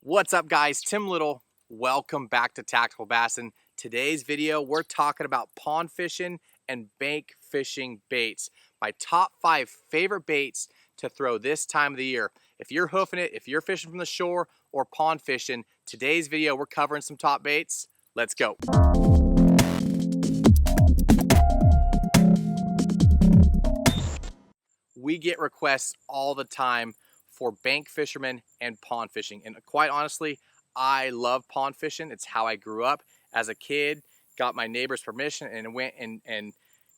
What's up, guys? Tim Little. Welcome back to Tactical Bass. In today's video, we're talking about pond fishing and bank fishing baits. My top 5 favorite baits to throw this time of the year. If you're hoofing it, if you're fishing from the shore or pond fishing, today's video, we're covering some top baits. Let's go. We get requests all the time for bank fishermen and pond fishing. And quite honestly, I love pond fishing. It's how I grew up as a kid, got my neighbor's permission and went and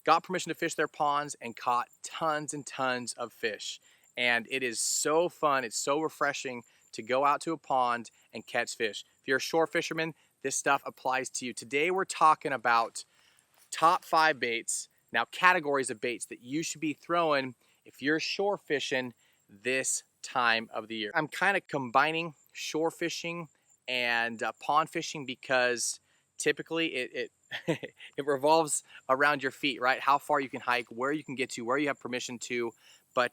got permission to fish their ponds and caught tons and tons of fish. And it is so fun. It's so refreshing to go out to a pond and catch fish. If you're a shore fisherman, this stuff applies to you. Today, we're talking about top 5 baits. Now, categories of baits that you should be throwing if you're shore fishing this time of the year. I'm kind of combining shore fishing and pond fishing because typically it it revolves around your feet, right? How far you can hike, where you can get to, where you have permission to, but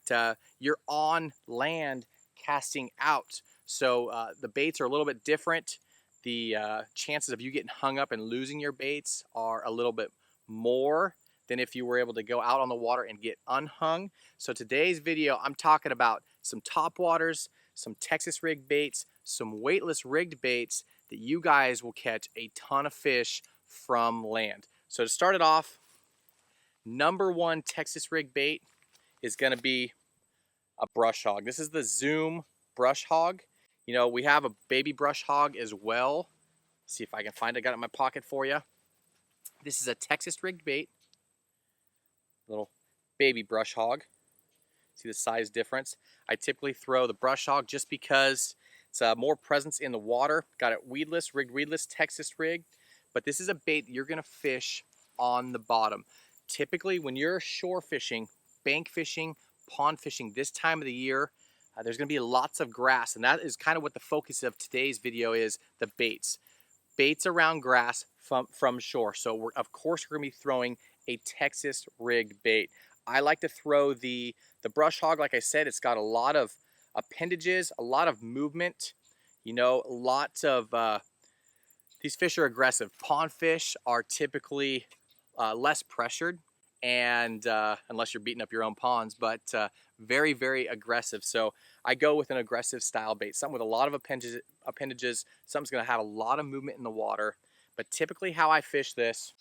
you're on land casting out. So the baits are a little bit different. The chances of you getting hung up and losing your baits are a little bit more than if you were able to go out on the water and get unhung. So today's video, I'm talking about some top waters, some Texas rigged baits, some weightless rigged baits that you guys will catch a ton of fish from land. So to start it off, number 1 Texas rigged bait is gonna be a brush hog. This is the Zoom brush hog. You know, we have a baby brush hog as well. Let's see if I can find it. I got it in my pocket for you. This is a Texas rigged bait. Little baby brush hog. See the size difference? I typically throw the brush hog just because it's more presence in the water. Got it weedless, rigged weedless, Texas rig. But this is a bait you're gonna fish on the bottom. Typically, when you're shore fishing, bank fishing, pond fishing this time of the year, there's gonna be lots of grass. And that is kind of what the focus of today's video is, the baits. Baits around grass from shore. So of course we're gonna be throwing a Texas rigged bait. I like to throw the brush hog. Like I said, it's got a lot of appendages, a lot of movement, you know, lots of, these fish are aggressive. Pond fish are typically less pressured and unless you're beating up your own ponds, but very, very aggressive. So I go with an aggressive style bait, something with a lot of appendages, something's gonna have a lot of movement in the water. But typically how I fish this,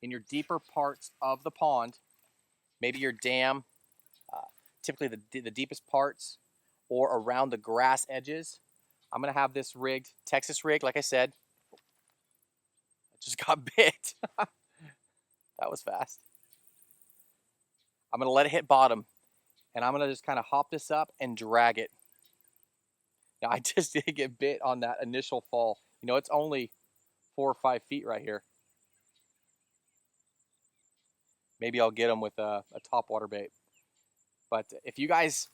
in your deeper parts of the pond, maybe your dam, typically the deepest parts, or around the grass edges, I'm gonna have this rigged, Texas rig, like I said. I just got bit. That was fast. I'm gonna let it hit bottom, and I'm gonna just kind of hop this up and drag it. Now, I just did get bit on that initial fall. You know, it's only 4 or 5 feet right here. Maybe I'll get them with a top water bait. But if you guys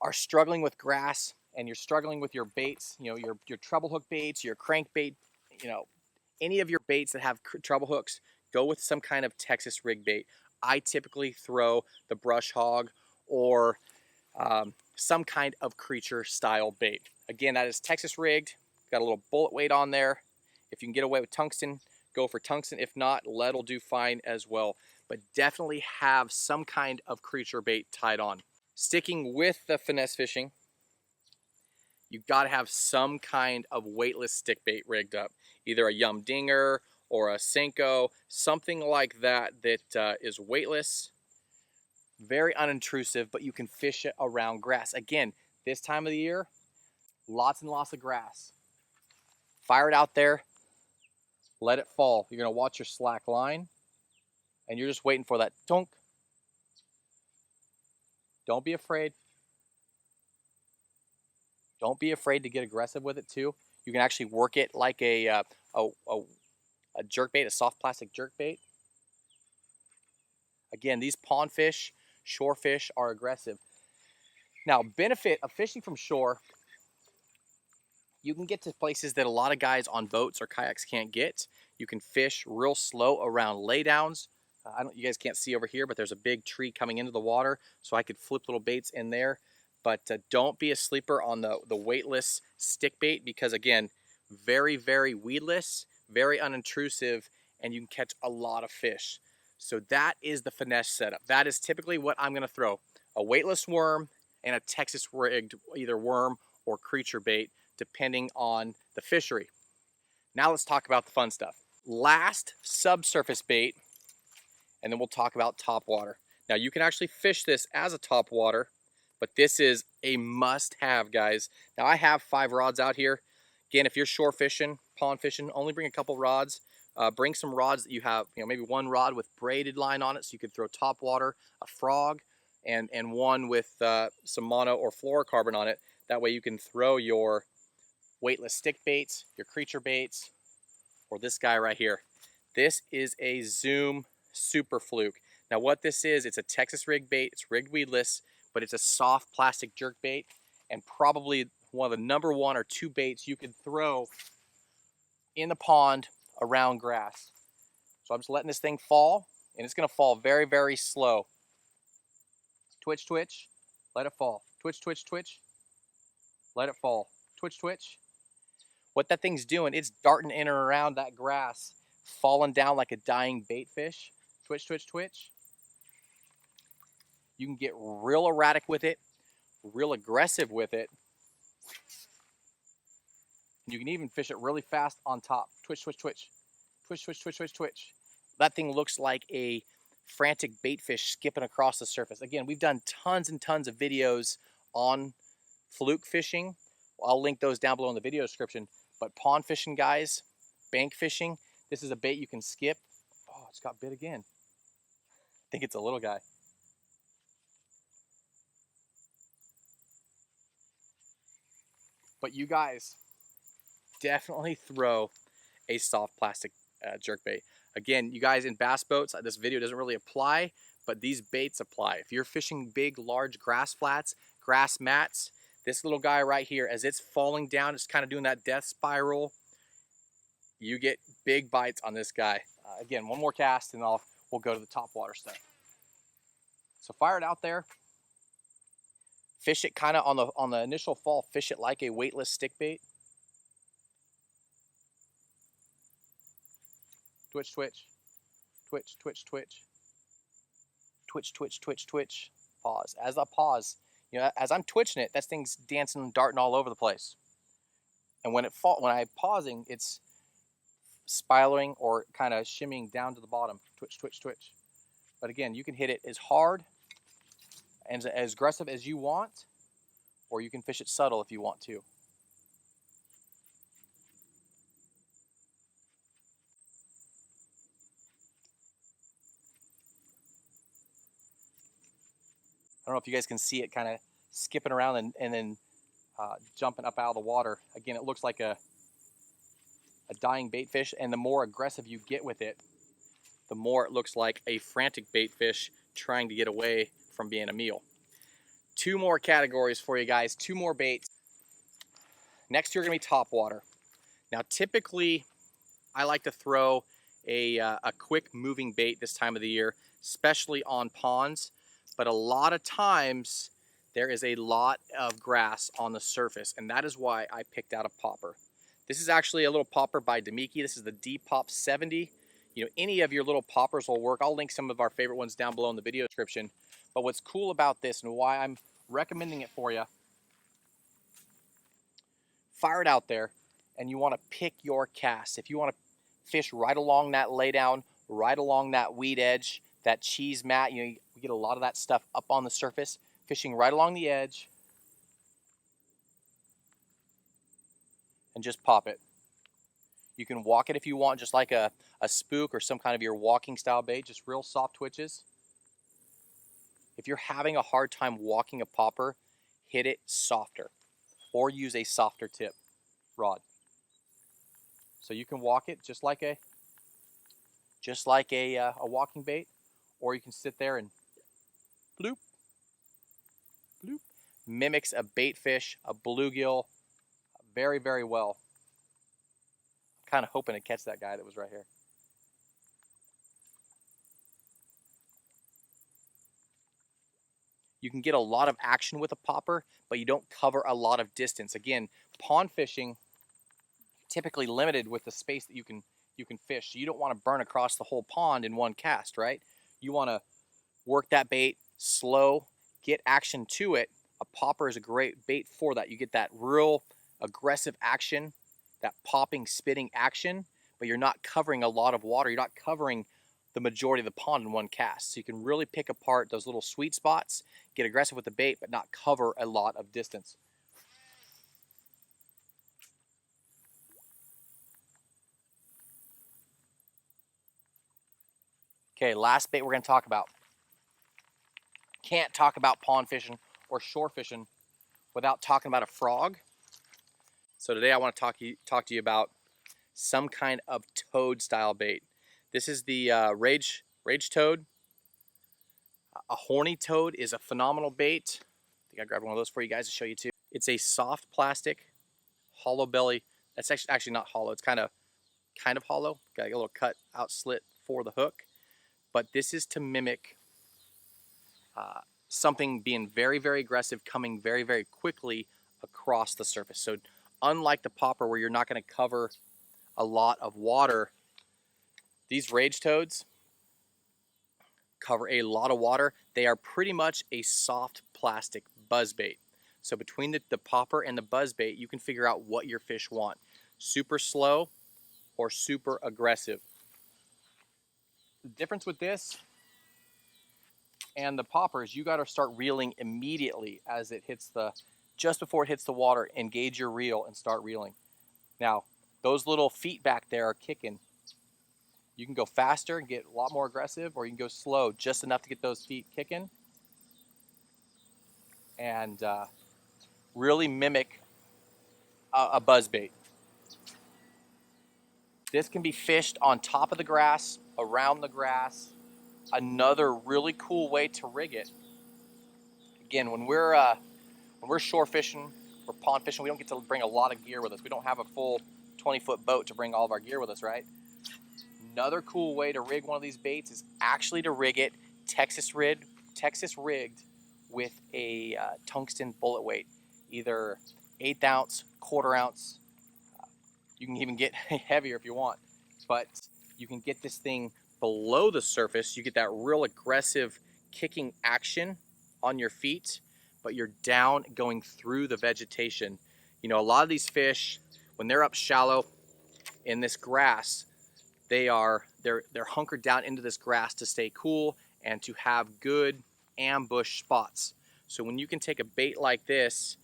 are struggling with grass and you're struggling with your baits, you know, your treble hook baits, your crankbait, you know, any of your baits that have treble hooks, go with some kind of Texas rig bait. I typically throw the brush hog or some kind of creature style bait. Again, that is Texas rigged, got a little bullet weight on there. If you can get away with tungsten, go for tungsten. If not, lead will do fine as well. But definitely have some kind of creature bait tied on. Sticking with the finesse fishing, you've got to have some kind of weightless stick bait rigged up. Either a Yum Dinger or a Senko, something like that that is weightless, very unintrusive, but you can fish it around grass. Again, this time of the year, lots and lots of grass. Fire it out there, let it fall. You're gonna watch your slack line, and you're just waiting for that tonk. Don't be afraid. Don't be afraid to get aggressive with it too. You can actually work it like a jerkbait, a soft plastic jerkbait. Again, these pond fish, shore fish are aggressive. Now, benefit of fishing from shore, you can get to places that a lot of guys on boats or kayaks can't get. You can fish real slow around laydowns. You guys can't see over here, but there's a big tree coming into the water, so I could flip little baits in there. But don't be a sleeper on the weightless stick bait because, again, very, very weedless, very unintrusive, and you can catch a lot of fish. So that is the finesse setup. That is typically what I'm going to throw. A weightless worm and a Texas rigged either worm or creature bait, depending on the fishery. Now let's talk about the fun stuff. Last, subsurface bait, and then we'll talk about topwater. Now you can actually fish this as a topwater, but this is a must-have, guys. Now I have 5 rods out here. Again, if you're shore fishing, pond fishing, only bring a couple rods. Bring some rods that you have, maybe one rod with braided line on it, so you could throw topwater, a frog, and one with some mono or fluorocarbon on it. That way you can throw your weightless stick baits, your creature baits, or this guy right here. This is a Zoom Super Fluke. Now what this is, it's a Texas rig bait. It's rigged weedless, but it's a soft plastic jerk bait, and probably one of the number 1 or 2 baits you can throw in the pond around grass. So I'm just letting this thing fall, and it's gonna fall very, very slow. Twitch, twitch, let it fall. Twitch, twitch, twitch, let it fall. Twitch, twitch. What that thing's doing, it's darting in and around that grass, falling down like a dying bait fish. Twitch, twitch, twitch. You can get real erratic with it, real aggressive with it. You can even fish it really fast on top. Twitch, twitch, twitch. Twitch, twitch, twitch, twitch, twitch. That thing looks like a frantic bait fish skipping across the surface. Again, we've done tons and tons of videos on fluke fishing. I'll link those down below in the video description. But pond fishing, guys, bank fishing, this is a bait you can skip. Oh, it's got bit again. I think it's a little guy. But you guys definitely throw a soft plastic jerkbait. Again, you guys in bass boats, this video doesn't really apply, but these baits apply. If you're fishing big, large grass flats, grass mats, this little guy right here, as it's falling down, it's kind of doing that death spiral. You get big bites on this guy. Again, one more cast and we'll go to the top water stuff. So fire it out there. Fish it kind of on the initial fall, fish it like a weightless stick bait. Twitch, twitch, twitch, twitch, twitch, twitch, twitch, twitch, twitch. Pause. As I pause, as I'm twitching it, that thing's dancing and darting all over the place. And when I'm pausing, it's spiraling or kind of shimmying down to the bottom. Twitch, twitch, twitch. But again, you can hit it as hard and as aggressive as you want, or you can fish it subtle if you want to. I don't know if you guys can see it kind of skipping around and then jumping up out of the water. Again, it looks like a dying bait fish, and the more aggressive you get with it, the more it looks like a frantic bait fish trying to get away from being a meal. 2 more categories for you guys, 2 more baits. Next, you're gonna be topwater. Now, typically, I like to throw a quick moving bait this time of the year, especially on ponds. But a lot of times there is a lot of grass on the surface, and that is why I picked out a popper. This is actually a little popper by Demiki. This is the D-Pop 70. Any of your little poppers will work. I'll link some of our favorite ones down below in the video description. But what's cool about this and why I'm recommending it for you, fire it out there, and you want to pick your cast. If you want to fish right along that laydown, right along that weed edge, that cheese mat, we get a lot of that stuff up on the surface, fishing right along the edge, and just pop it. You can walk it if you want, just like a spook or some kind of your walking style bait, just real soft twitches. If you're having a hard time walking a popper, hit it softer or use a softer tip rod. So you can walk it just like a walking bait, or you can sit there and bloop, bloop. Mimics a bait fish, a bluegill, very, very well. I'm kind of hoping to catch that guy that was right here. You can get a lot of action with a popper, but you don't cover a lot of distance. Again, pond fishing, typically limited with the space that you can fish. So you don't want to burn across the whole pond in one cast, right? You want to work that bait slow, get action to it. A popper is a great bait for that. You get that real aggressive action, that popping, spitting action, but you're not covering a lot of water. You're not covering the majority of the pond in one cast. So you can really pick apart those little sweet spots, get aggressive with the bait, but not cover a lot of distance. Okay, last bait we're gonna talk about. Can't talk about pond fishing or shore fishing without talking about a frog. So today I want to talk to you about some kind of toad style bait. This is the rage toad. A horny toad is a phenomenal bait. I think I grabbed one of those for you guys to show you too. It's a soft plastic, hollow belly. That's actually not hollow. It's kind of hollow. Got a little cut out slit for the hook. But this is to mimic something being very, very aggressive, coming very, very quickly across the surface. So unlike the popper where you're not going to cover a lot of water, these rage toads cover a lot of water. They are pretty much a soft plastic buzzbait. So between the popper and the buzzbait, you can figure out what your fish want. Super slow or super aggressive. The difference with this and the poppers, you got to start reeling immediately as it hits just before it hits the water. Engage your reel and start reeling. Now, those little feet back there are kicking. You can go faster and get a lot more aggressive, or you can go slow, just enough to get those feet kicking and really mimic a buzzbait. This can be fished on top of the grass, around the grass. Another really cool way to rig it. Again, when we're shore fishing or pond fishing, we don't get to bring a lot of gear with us. We don't have a full 20-foot boat to bring all of our gear with us, right? Another cool way to rig one of these baits is actually to rig it Texas rigged with a tungsten bullet weight, either 1/8 ounce, 1/4 ounce. You can even get heavier if you want, but you can get this thing below the surface. You get that real aggressive kicking action on your feet, but you're down going through the vegetation. You know, a lot of these fish, when they're up shallow in this grass, they're hunkered down into this grass to stay cool and to have good ambush spots. So when you can take a bait like this,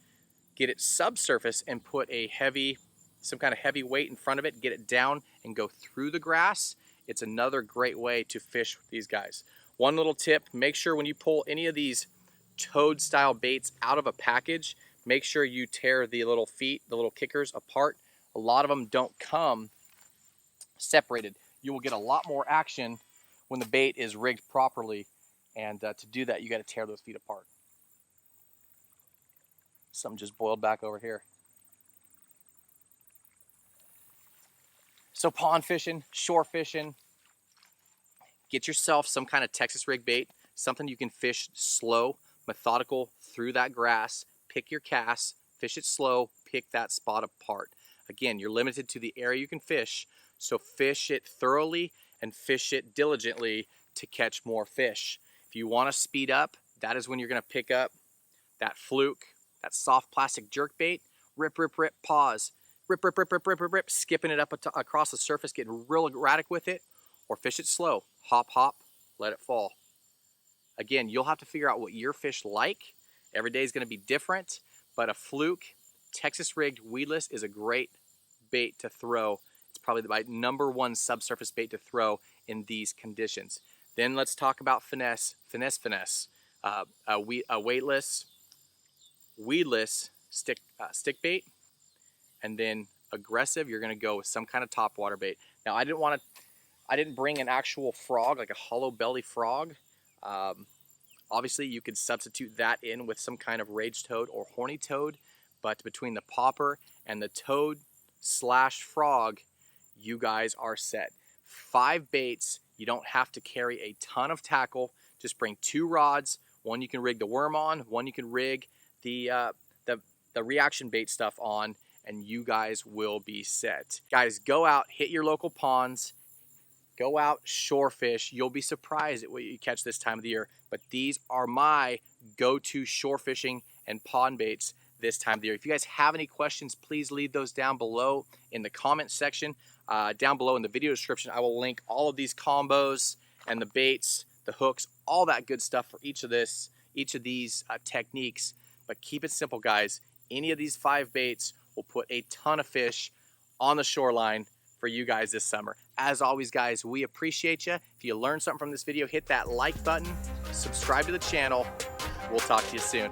get it subsurface and put some kind of heavy weight in front of it, get it down and go through the grass, it's another great way to fish with these guys. One little tip, make sure when you pull any of these toad style baits out of a package, make sure you tear the little feet, the little kickers apart. A lot of them don't come separated. You will get a lot more action when the bait is rigged properly, and to do that you got to tear those feet apart. Something just boiled back over here. So pond fishing, shore fishing, get yourself some kind of Texas rig bait, something you can fish slow, methodical through that grass. Pick your cast, fish it slow, pick that spot apart. Again, you're limited to the area you can fish, so fish it thoroughly and fish it diligently to catch more fish. If you want to speed up, that is when you're going to pick up that fluke, that soft plastic jerkbait. Rip, rip, rip, pause. Rip, rip, rip, rip, rip, rip, rip, skipping it up across the surface, getting real erratic with it, or fish it slow. Hop, hop, let it fall. Again, you'll have to figure out what your fish like. Every day is going to be different, but a fluke Texas rigged weedless is a great bait to throw. It's probably my #1 subsurface bait to throw in these conditions. Then let's talk about finesse. A weightless, weedless stick bait, and then aggressive, you're going to go with some kind of topwater bait. Now, I didn't bring an actual frog, like a hollow belly frog. Obviously, you could substitute that in with some kind of rage toad or horny toad, but between the popper and the toad / frog, you guys are set. 5 baits. You don't have to carry a ton of tackle. Just bring 2 rods, One you can rig the worm on, one you can rig the reaction bait stuff on, and you guys will be set. Guys, go out, hit your local ponds, go out, shore fish. You'll be surprised at what you catch this time of the year, but these are my go-to shore fishing and pond baits this time of the year. If you guys have any questions, please leave those down below in the comment section. Down below in the video description, I will link all of these combos and the baits, the hooks, all that good stuff for each of these techniques. But keep it simple, guys. Any of these 5 baits will put a ton of fish on the shoreline for you guys this summer. As always, guys, we appreciate you. If you learned something from this video, hit that like button, subscribe to the channel. We'll talk to you soon.